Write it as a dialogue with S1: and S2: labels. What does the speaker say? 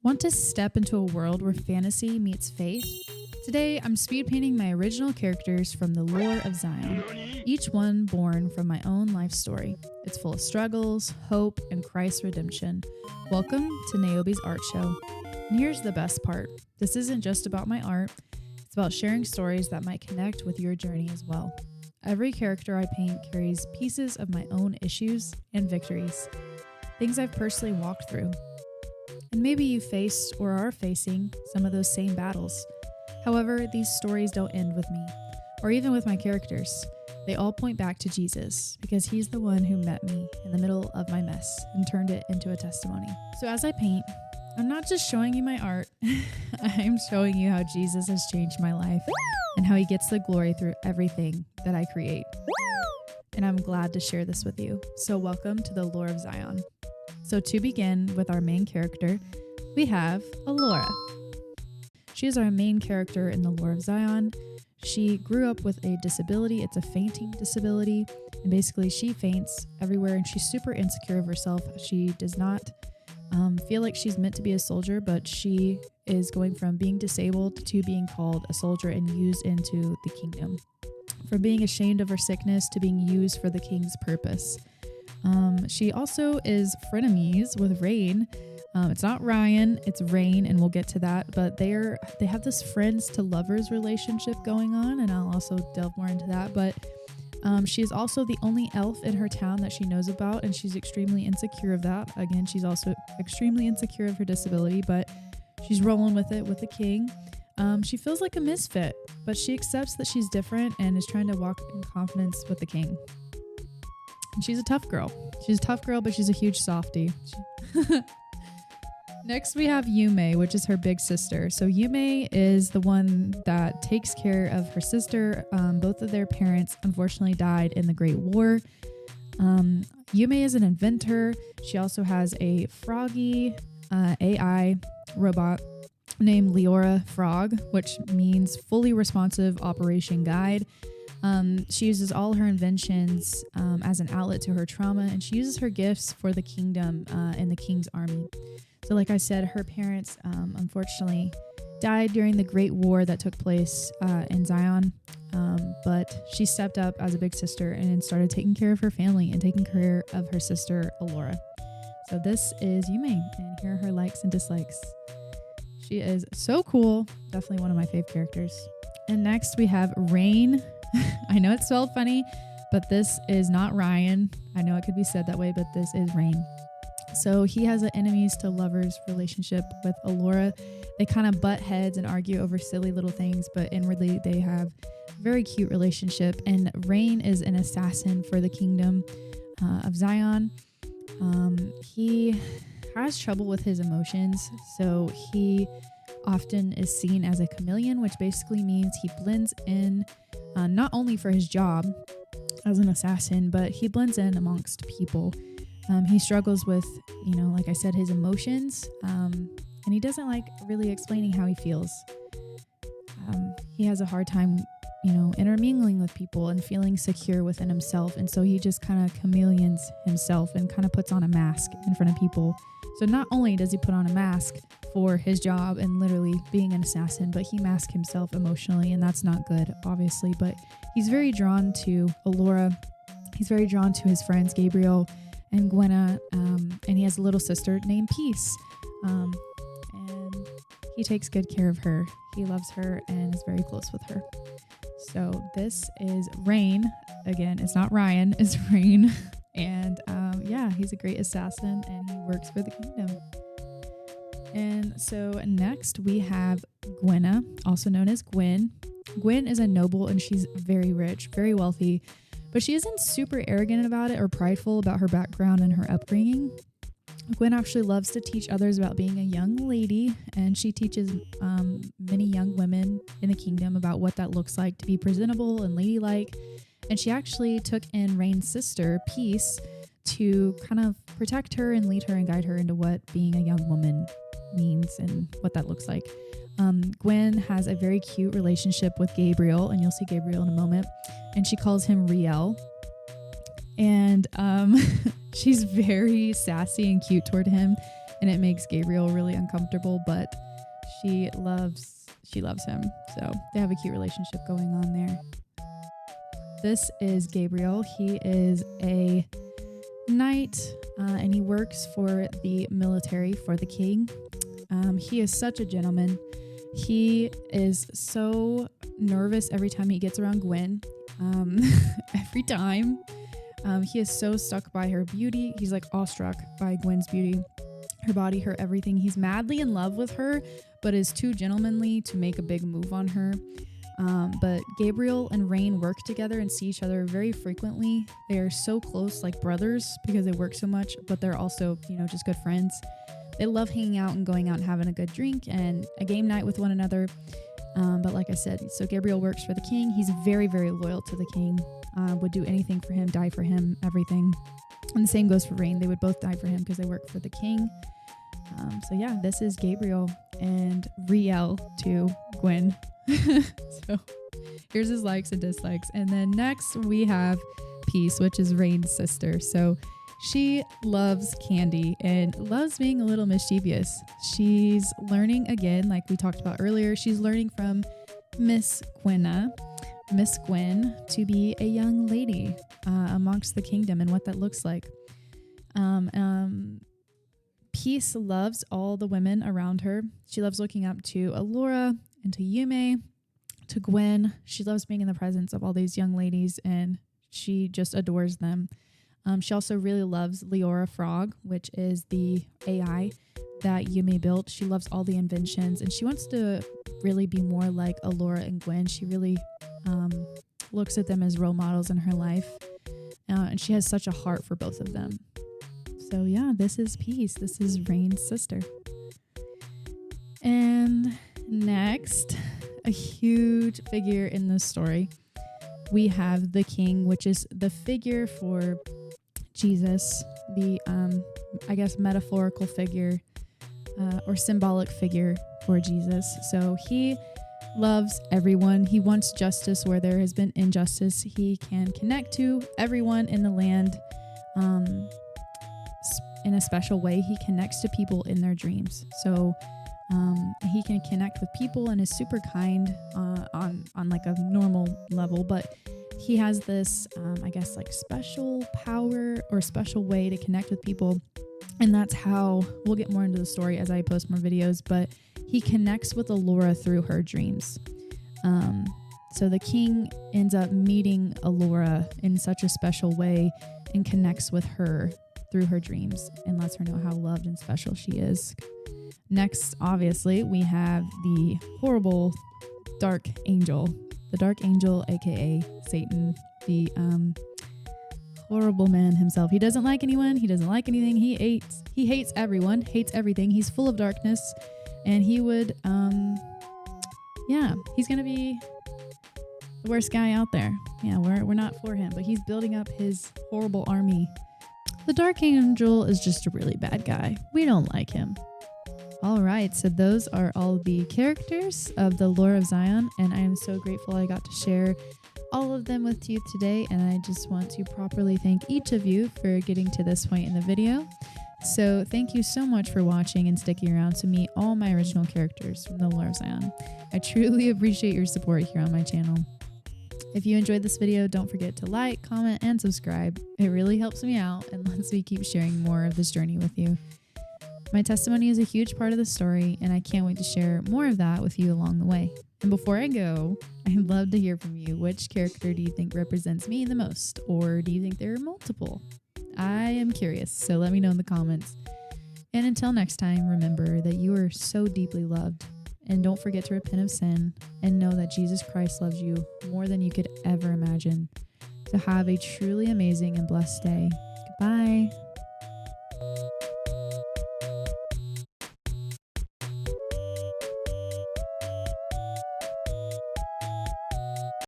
S1: Want to step into a world where fantasy meets faith? Today, I'm speed painting my original characters from the lore of Zion, each one born from my own life story. It's full of struggles, hope, and Christ's redemption. Welcome to Naobi's Art Show. And here's the best part. This isn't just about my art. It's about sharing stories that might connect with your journey as well. Every character I paint carries pieces of my own issues and victories, things I've personally walked through. And maybe you faced or are facing some of those same battles. However, these stories don't end with me, or even with my characters. They all point back to Jesus, because he's the one who met me in the middle of my mess and turned it into a testimony. So as I paint, I'm not just showing you my art, I'm showing you how Jesus has changed my life and how he gets the glory through everything that I create. And I'm glad to share this with you. So welcome to the Lore of Zion. So to begin with our main character, we have Alora. She is our main character in the Lore of Zion. She grew up with a disability. It's a fainting disability. And basically she faints everywhere and she's super insecure of herself. She does not feel like she's meant to be a soldier, but she is going from being disabled to being called a soldier and used into the kingdom. From being ashamed of her sickness to being used for the king's purpose. She also is frenemies with Rain. It's not Ryan, it's Rain, and we'll get to that, but they have this friends to lovers relationship going on, and I'll also delve more into that. But she is also the only elf in her town that she knows about, and she's extremely insecure of that. Again, she's also extremely insecure of her disability, but she's rolling with it with the king. She feels like a misfit, but she accepts that she's different and is trying to walk in confidence with the king. And she's a tough girl. She's a tough girl, but she's a huge softie. Next, we have Yume, which is her big sister. So Yume is the one that takes care of her sister. Both of their parents unfortunately died in the Great War. Yume is an inventor. She also has a froggy AI robot named Leora Frog, which means fully responsive operation guide. She uses all her inventions as an outlet to her trauma, and she uses her gifts for the kingdom and the king's army. So like I said, her parents unfortunately died during the Great War that took place in Zion, but she stepped up as a big sister and started taking care of her family and taking care of her sister Alora. So this is Yume, and here are her likes and dislikes. She is so cool, definitely one of my fave characters. And next we have Rain. I know it's spelled funny, but this is not Ryan. I know it could be said that way, but this is Rain. So he has an enemies to lovers relationship with Alora. They kind of butt heads and argue over silly little things, but inwardly they have a very cute relationship. And Rain is an assassin for the kingdom of Zion. He has trouble with his emotions, so he often is seen as a chameleon, which basically means he blends in not only for his job as an assassin, but he blends in amongst people. He struggles with, like I said, his emotions, and he doesn't like really explaining how he feels. He has a hard time, intermingling with people and feeling secure within himself. And so he just kind of chameleons himself and kind of puts on a mask in front of people. So not only does he put on a mask for his job and literally being an assassin, but he masks himself emotionally, and that's not good, obviously. But he's very drawn to Alora. He's very drawn to his friends, Gabriel and Gwenna, and he has a little sister named Peace. And he takes good care of her. He loves her and is very close with her. So this is Rain. Again, it's not Ryan, it's Rain. And he's a great assassin and he works for the kingdom. And so next we have Gwenna, also known as Gwen. Gwen is a noble and she's very rich, very wealthy, but she isn't super arrogant about it or prideful about her background and her upbringing. Gwen actually loves to teach others about being a young lady, and she teaches many young women in the kingdom about what that looks like to be presentable and ladylike. And she actually took in Rain's sister, Peace, to kind of protect her and lead her and guide her into what being a young woman means and what that looks like. Gwen has a very cute relationship with Gabriel, and you'll see Gabriel in a moment, and she calls him Riel. And she's very sassy and cute toward him. and it makes Gabriel really uncomfortable, but she loves him. So they have a cute relationship going on there. This is Gabriel. He is a knight, and he works for the military for the king. He is such a gentleman. He is so nervous every time he gets around Gwen. Every time. He is so stuck by her beauty. He's like awestruck by Gwen's beauty, her body, her everything. He's madly in love with her, but is too gentlemanly to make a big move on her. But Gabriel and Rain work together and see each other very frequently. They are so close, like brothers, because they work so much, but they're also, just good friends. They love hanging out and going out and having a good drink and a game night with one another. But like I said, so Gabriel works for the king. He's very, very loyal to the king, would do anything for him, die for him, everything. And the same goes for Rain. They would both die for him because they work for the king. So yeah, this is Gabriel and Riel to Gwen. So here's his likes and dislikes. And then next we have Peace, which is Rain's sister. So she loves candy and loves being a little mischievous. She's learning again, like we talked about earlier, she's learning from Miss Gwen, to be a young lady amongst the kingdom and what that looks like. Peace loves all the women around her. She loves looking up to Allura and to Yume, to Gwen. She loves being in the presence of all these young ladies and she just adores them. She also really loves Leora Frog, which is the AI that Yume built. She loves all the inventions and she wants to really be more like Allura and Gwen. She really looks at them as role models in her life. And she has such a heart for both of them. So yeah, this is Peace. This is Rain's sister. And next, a huge figure in this story, we have the king, which is the figure for Jesus, the metaphorical figure or symbolic figure for Jesus. So he loves everyone. He wants justice where there has been injustice. He can connect to everyone in the land in a special way. He connects to people in their dreams. So he can connect with people and is super kind on like a normal level, but he has this, special power or special way to connect with people. And that's how we'll get more into the story as I post more videos, but he connects with Allura through her dreams. So the king ends up meeting Allura in such a special way and connects with her through her dreams and lets her know how loved and special she is. Next, obviously, we have the horrible dark angel. The dark angel, aka Satan, the horrible man himself. He doesn't like anyone. He doesn't like anything. He hates everyone, hates everything. He's full of darkness, and he would, he's gonna be the worst guy out there. Yeah, we're not for him, but he's building up his horrible army. The dark angel is just a really bad guy. We don't like him. All right, so those are all the characters of the Lore of Zion, and I am so grateful I got to share all of them with you today, and I just want to properly thank each of you for getting to this point in the video. So thank you so much for watching and sticking around to meet all my original characters from the Lore of Zion. I truly appreciate your support here on my channel. If you enjoyed this video, don't forget to like, comment, and subscribe. It really helps me out and lets me keep sharing more of this journey with you. My testimony is a huge part of the story, and I can't wait to share more of that with you along the way. And before I go, I'd love to hear from you. Which character do you think represents me the most? Or do you think there are multiple? I am curious, so let me know in the comments. And until next time, remember that you are so deeply loved. And don't forget to repent of sin and know that Jesus Christ loves you more than you could ever imagine. So have a truly amazing and blessed day. Goodbye.